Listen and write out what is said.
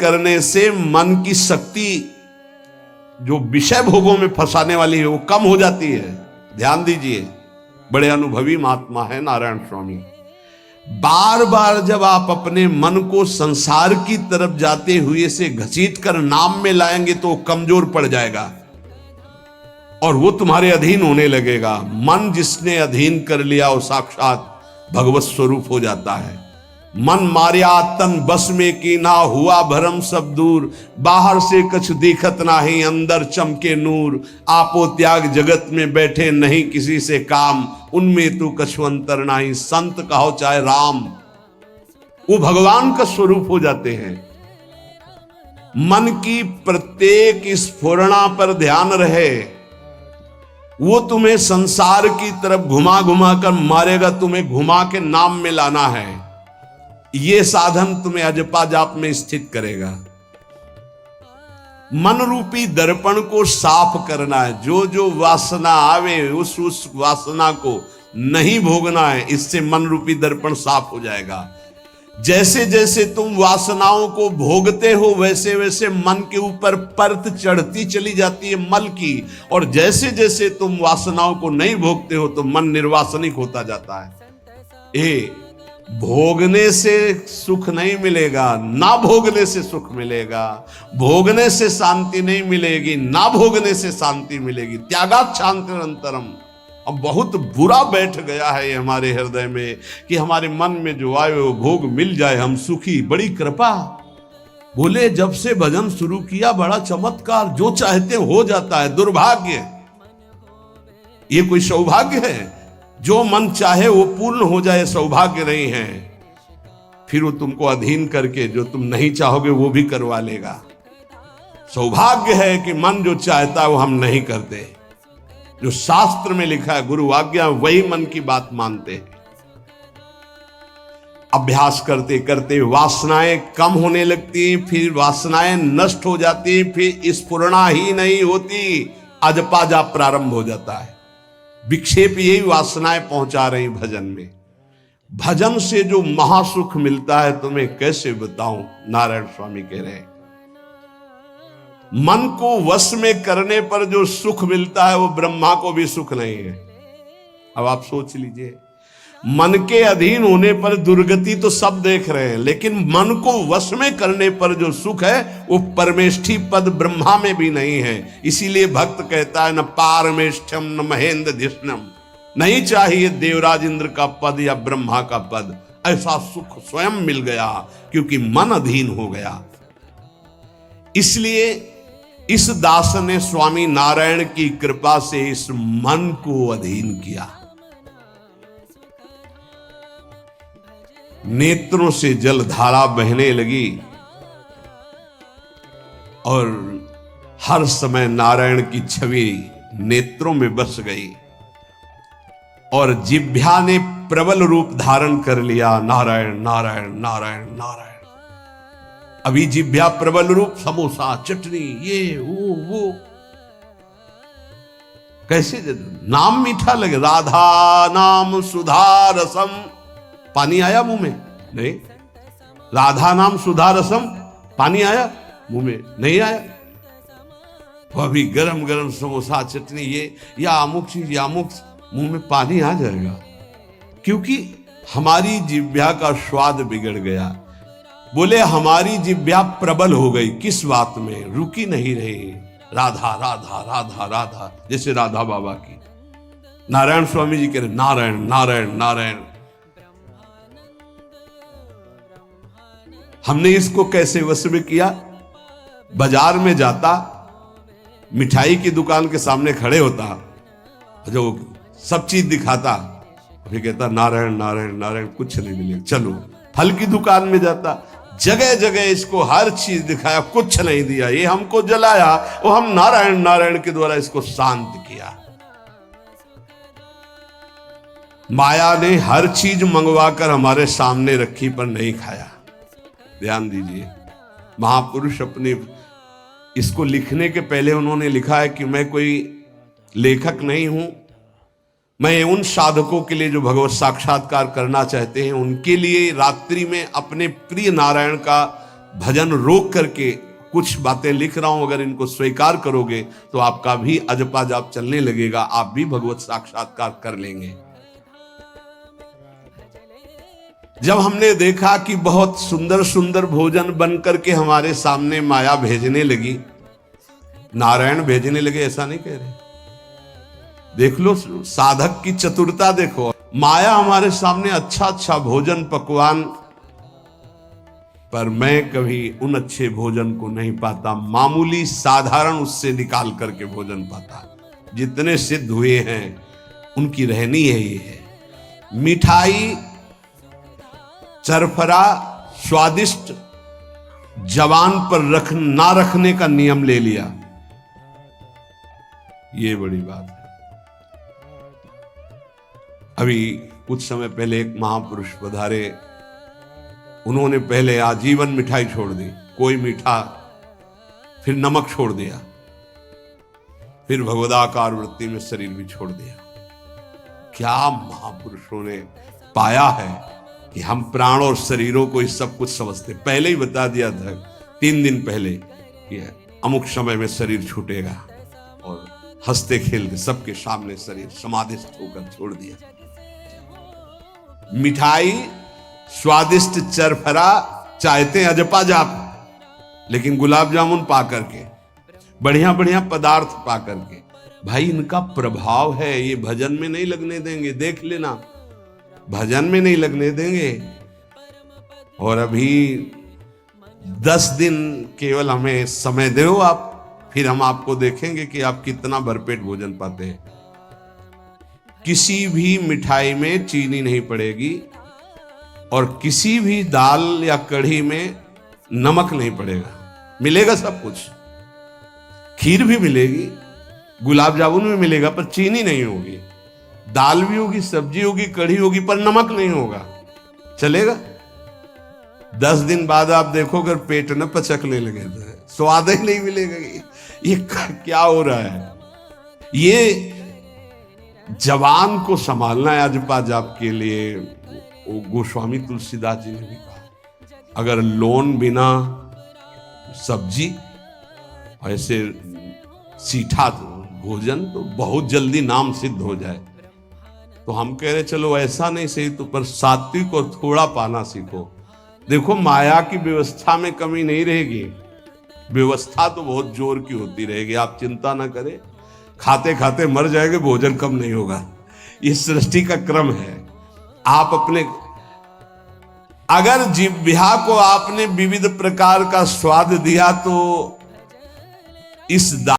करने से मन की शक्ति जो विषय भोगों में फंसाने वाली है वो कम हो जाती है। ध्यान दीजिए, बड़े अनुभवी महात्मा है नारायण स्वामी। बार बार जब आप अपने मन को संसार की तरफ जाते हुए से घसीट कर नाम में लाएंगे तो कमजोर पड़ जाएगा और वो तुम्हारे अधीन होने लगेगा। मन जिसने अधीन कर लिया वो साक्षात भगवत स्वरूप हो जाता है। मन मारिया तन बस में की ना हुआ भरम सब दूर, बाहर से कछ दिखत नाही अंदर चमके नूर, आपो त्याग जगत में बैठे नहीं किसी से काम, उनमें तू कछु अंतर नाही संत कहो चाहे राम। वो भगवान का स्वरूप हो जाते हैं। मन की प्रत्येक स्फुरणा पर ध्यान रहे, वो तुम्हें संसार की तरफ घुमा घुमा कर मारेगा, तुम्हें घुमा के नाम में लाना है। ये साधन तुम्हें अजपा जाप में स्थित करेगा। मन रूपी दर्पण को साफ करना है। जो जो वासना आवे उस वासना को नहीं भोगना है, इससे मन रूपी दर्पण साफ हो जाएगा। जैसे जैसे तुम वासनाओं को भोगते हो वैसे वैसे मन के ऊपर परत चढ़ती चली जाती है मल की, और जैसे जैसे तुम वासनाओं को नहीं भोगते हो तो मन निर्वासनिक होता जाता है। भोगने से सुख नहीं मिलेगा, ना भोगने से सुख मिलेगा। भोगने से शांति नहीं मिलेगी, ना भोगने से शांति मिलेगी। त्यागात् शांतिरंतरम। अब बहुत बुरा बैठ गया है ये हमारे हृदय में कि हमारे मन में जो आए वो भोग मिल जाए, हम सुखी। बड़ी कृपा। बोले जब से भजन शुरू किया बड़ा चमत्कार, जो चाहते हो जाता है। दुर्भाग्य, ये कोई सौभाग्य है? जो मन चाहे वो पूर्ण हो जाए सौभाग्य नहीं है। फिर वो तुमको अधीन करके जो तुम नहीं चाहोगे वो भी करवा लेगा। सौभाग्य है कि मन जो चाहता है वो हम नहीं करते। जो शास्त्र में लिखा है गुरु आज्ञा, वही मन की बात मानते हैं। अभ्यास करते करते वासनाएं कम होने लगती हैं, फिर वासनाएं नष्ट हो जाती हैं, फिर स्फुरणा ही नहीं होती, अजपा जाप प्रारंभ हो जाता है। विक्षेप यही वासनाएं पहुंचा रही भजन में। भजन से जो महासुख मिलता है तुम्हें कैसे बताऊं, नारायण स्वामी कह रहे हैं। मन को वश में करने पर जो सुख मिलता है वो ब्रह्मा को भी सुख नहीं है। अब आप सोच लीजिए, मन के अधीन होने पर दुर्गति तो सब देख रहे हैं, लेकिन मन को वश में करने पर जो सुख है वो परमेष्ठी पद ब्रह्मा में भी नहीं है। इसीलिए भक्त कहता है न पारमेष्ठम न महेंद्र धिष्णम, नहीं चाहिए देवराज इंद्र का पद या ब्रह्मा का पद। ऐसा सुख स्वयं मिल गया क्योंकि मन अधीन हो गया। इसलिए इस दास ने स्वामी नारायण की कृपा से इस मन को अधीन किया। नेत्रों से जलधारा बहने लगी और हर समय नारायण की छवि नेत्रों में बस गई और जिह्वा ने प्रबल रूप धारण कर लिया। नारायण नारायण नारायण नारायण। अभी जिह्वा प्रबल रूप, समोसा चटनी ये वो कैसे नाम मीठा लगे। राधा नाम सुधा रसम, पानी आया मुंह में? नहीं। राधा नाम सुधा रसम, पानी आया मुंह में? नहीं आया। तो अभी गरम गरम समोसा चटनी ये या अमुक चीज या अमुक, मुंह में पानी आ जाएगा क्योंकि हमारी जिह्वा का स्वाद बिगड़ गया। बोले हमारी जिह्वा प्रबल हो गई। किस बात में? रुकी नहीं रही। राधा राधा राधा राधा, जैसे राधा बाबा की। नारायण स्वामी जी कह रहे नारायण नारायण नारायण। हमने इसको कैसे वश में किया? बाजार में जाता, मिठाई की दुकान के सामने खड़े होता, जो सब चीज दिखाता, फिर कहता नारायण नारायण नारायण, कुछ नहीं मिलेगा। चलो फल की दुकान में जाता, जगह जगह इसको हर चीज दिखाया, कुछ नहीं दिया। ये हमको जलाया, वो हम नारायण नारायण के द्वारा इसको शांत किया। माया ने हर चीज मंगवाकर हमारे सामने रखी पर नहीं खाया। ध्यान दीजिए, महापुरुष अपने इसको लिखने के पहले उन्होंने लिखा है कि मैं कोई लेखक नहीं हूं, मैं उन साधकों के लिए जो भगवत साक्षात्कार करना चाहते हैं उनके लिए रात्रि में अपने प्रिय नारायण का भजन रोक करके कुछ बातें लिख रहा हूं, अगर इनको स्वीकार करोगे तो आपका भी अजपा जाप चलने लगेगा, आप भी भगवत साक्षात्कार कर लेंगे। जब हमने देखा कि बहुत सुंदर सुंदर भोजन बन करके हमारे सामने माया भेजने लगी, नारायण भेजने लगे, ऐसा नहीं कह रहे, देख लो साधक की चतुरता देखो। माया हमारे सामने अच्छा अच्छा भोजन पकवान, पर मैं कभी उन अच्छे भोजन को नहीं पाता, मामूली साधारण उससे निकाल करके भोजन पाता। जितने सिद्ध हुए हैं उनकी रहनी है ये है। मिठाई चरफरा स्वादिष्ट जवान पर ना रखने का नियम ले लिया, ये बड़ी बात है। अभी कुछ समय पहले एक महापुरुष पधारे, उन्होंने पहले आजीवन मिठाई छोड़ दी, कोई मीठा, फिर नमक छोड़ दिया, फिर भगवदाकार वृत्ति में शरीर भी छोड़ दिया। क्या महापुरुषों ने पाया है कि हम प्राण और शरीरों को इस सब कुछ समझते। पहले ही बता दिया था 3 दिन पहले कि अमुक समय में शरीर छूटेगा, और हंसते खेलते सबके सामने शरीर समाधिस्थ होकर छोड़ दिया। मिठाई स्वादिष्ट चरफरा चाहते अजपा जाप, लेकिन गुलाब जामुन पा करके, बढ़िया बढ़िया पदार्थ पा करके, भाई इनका प्रभाव है, ये भजन में नहीं लगने देंगे, देख लेना, भजन में नहीं लगने देंगे। और अभी 10 दिन केवल हमें समय दो आप, फिर हम आपको देखेंगे कि आप कितना भरपेट भोजन पाते हैं। किसी भी मिठाई में चीनी नहीं पड़ेगी, और किसी भी दाल या कढ़ी में नमक नहीं पड़ेगा, मिलेगा सब कुछ। खीर भी मिलेगी, गुलाब जामुन भी मिलेगा, पर चीनी नहीं होगी। दाल भी होगी, सब्जी होगी, कढ़ी होगी, पर नमक नहीं होगा, चलेगा। 10 दिन बाद आप देखो अगर पेट न पचकने लगे तो स्वाद ही नहीं मिलेगा। ये क्या हो रहा है? ये जवान को संभालना है अजपा जाप के लिए। वो गोस्वामी तुलसीदास जी ने भी कहा, अगर लोन बिना सब्जी ऐसे सीठा भोजन तो बहुत जल्दी नाम सिद्ध हो जाए। तो हम कह रहे चलो ऐसा नहीं सही, तो पर सात्विक और थोड़ा पाना सीखो। देखो माया की व्यवस्था में कमी नहीं रहेगी, व्यवस्था तो बहुत जोर की होती रहेगी, आप चिंता ना करें। खाते खाते मर जाएंगे, भोजन कम नहीं होगा, ये सृष्टि का क्रम है। आप अपने अगर जिह्वा को आपने विविध प्रकार का स्वाद दिया तो इस